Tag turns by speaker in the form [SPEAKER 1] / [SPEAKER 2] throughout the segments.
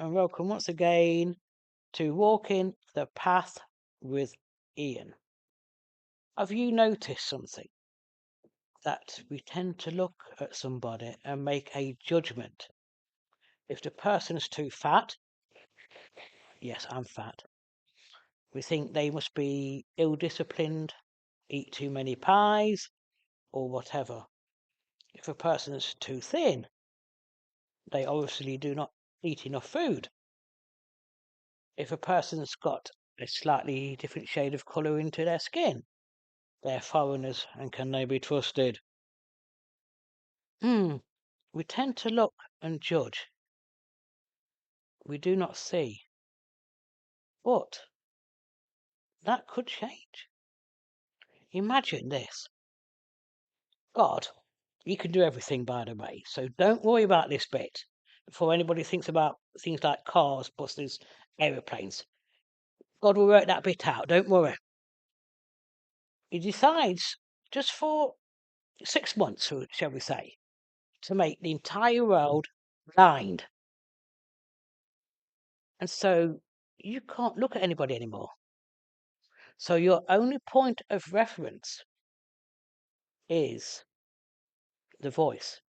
[SPEAKER 1] and welcome once again to Walking the Path with Ian. Have you noticed something? That we tend to look at somebody and make a judgment. If the person's too fat, yes, I'm fat, we think they must be ill-disciplined, eat too many pies, or whatever. If a person's too thin, they obviously do not eat enough food. If a person's got a slightly different shade of colour into their skin, they're foreigners and can they be trusted? We tend to look and judge. We do not see. But that could change. Imagine this. God, he can do everything, by the way. So don't worry about this bit before anybody thinks about things like cars, buses, aeroplanes. God will work that bit out. Don't worry. He decides just for 6 months, shall we say, to make the entire world blind. And so you can't look at anybody anymore. So your only point of reference is the voice.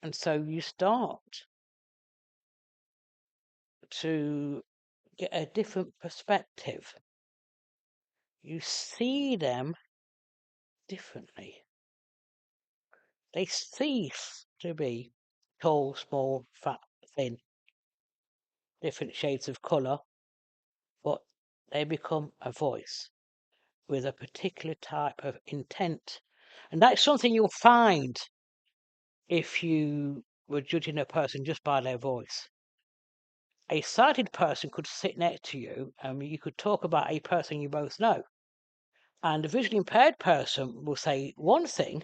[SPEAKER 1] And so you start to get a different perspective. You see them differently. They cease to be tall, small, fat, thin, different shades of colour, but they become a voice with a particular type of intent. And that's something you'll find if you were judging a person just by their voice. A sighted person could sit next to you and you could talk about a person you both know. And a visually impaired person will say one thing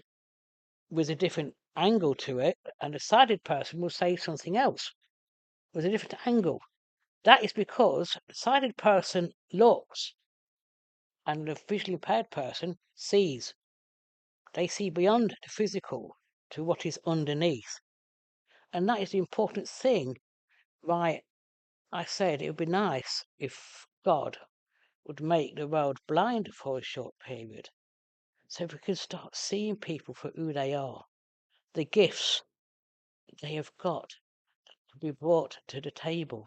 [SPEAKER 1] with a different angle to it, and a sighted person will say something else with a different angle. That is because the sighted person looks and the visually impaired person sees. They see beyond the physical to what is underneath. And that is the important thing. Why I said it would be nice if God would make the world blind for a short period so we can start seeing people for who they are, the gifts they have got to be brought to the table.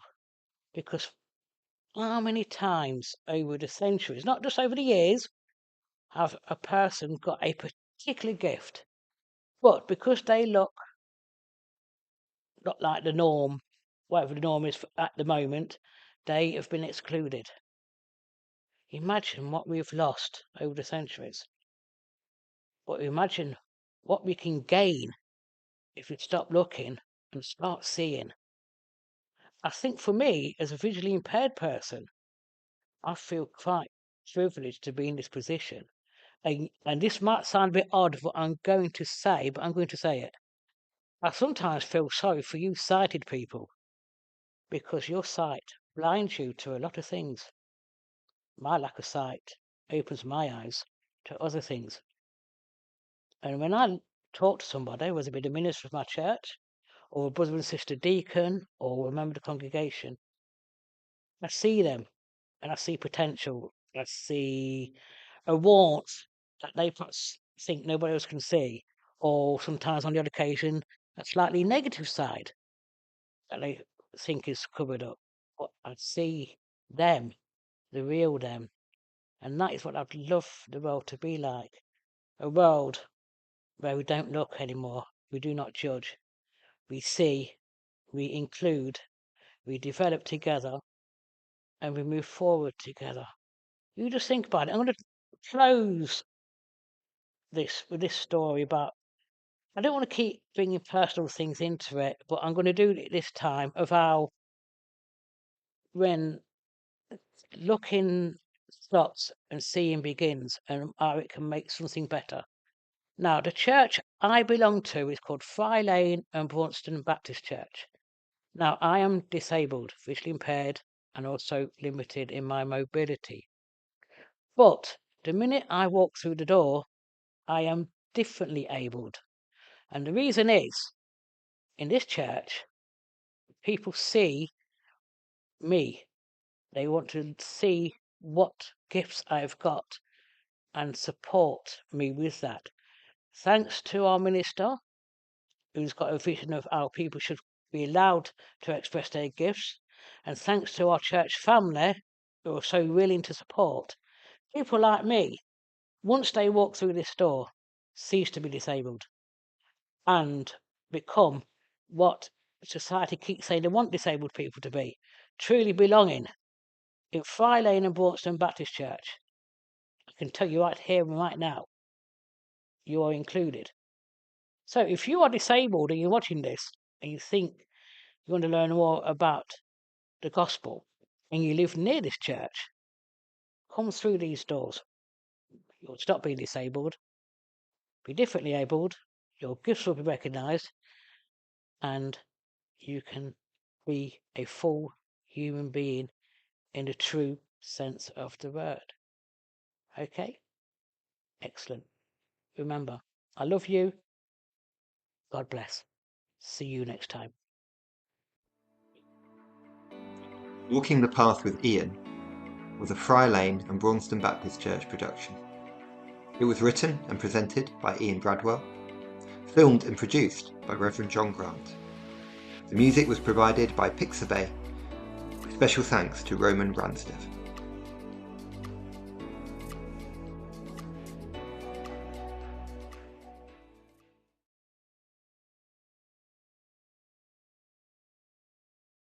[SPEAKER 1] Because how many times over the centuries, not just over the years, have a person got a particular gift, but because they look not like the norm, whatever the norm is at the moment, they have been excluded. Imagine what we've lost over the centuries. But imagine what we can gain if we stop looking and start seeing. I think for me, as a visually impaired person, I feel quite privileged to be in this position. And this might sound a bit odd, what I'm going to say, but I'm going to say it. I sometimes feel sorry for you sighted people because your sight blinds you to a lot of things. My lack of sight opens my eyes to other things. And when I talk to somebody, whether it be the minister of my church, or a brother and sister deacon, or a member of the congregation, I see them and I see potential. I see a warmth that they perhaps think nobody else can see, or sometimes on the odd occasion, a slightly negative side that they think is covered up. But I see them, the real them, and that is what I'd love the world to be like. A world where we don't look anymore, we do not judge, we see, we include, we develop together, and we move forward together. You just think about it. I'm going to close this with this story about. I don't want to keep bringing personal things into it, but I'm going to do it this time of how when looking stops and seeing begins and how it can make something better. Now, the church I belong to is called Fry Lane and Braunston Baptist Church. Now, I am disabled, visually impaired, and also limited in my mobility. But the minute I walk through the door, I am differently abled. And the reason is, in this church, people see me. They want to see what gifts I've got and support me with that. Thanks to our minister, who's got a vision of how people should be allowed to express their gifts, and thanks to our church family, who are so willing to support, people like me, once they walk through this door, cease to be disabled and become what society keeps saying they want disabled people to be, truly belonging. In Fry Lane and Braunston Baptist Church, I can tell you right here and right now, you are included. So if you are disabled and you're watching this and you think you want to learn more about the gospel and you live near this church, come through these doors. You'll stop being disabled, be differently abled, your gifts will be recognised, and you can be a full human being in the true sense of the word. Okay? Excellent. Remember, I love you. God bless. See you next time.
[SPEAKER 2] Walking the Path with Ian was a Fry Lane and Braunston Baptist Church production. It was written and presented by Ian Bradwell, filmed and produced by Reverend John Grant. The music was provided by Pixabay, with special thanks to Roman Branstev.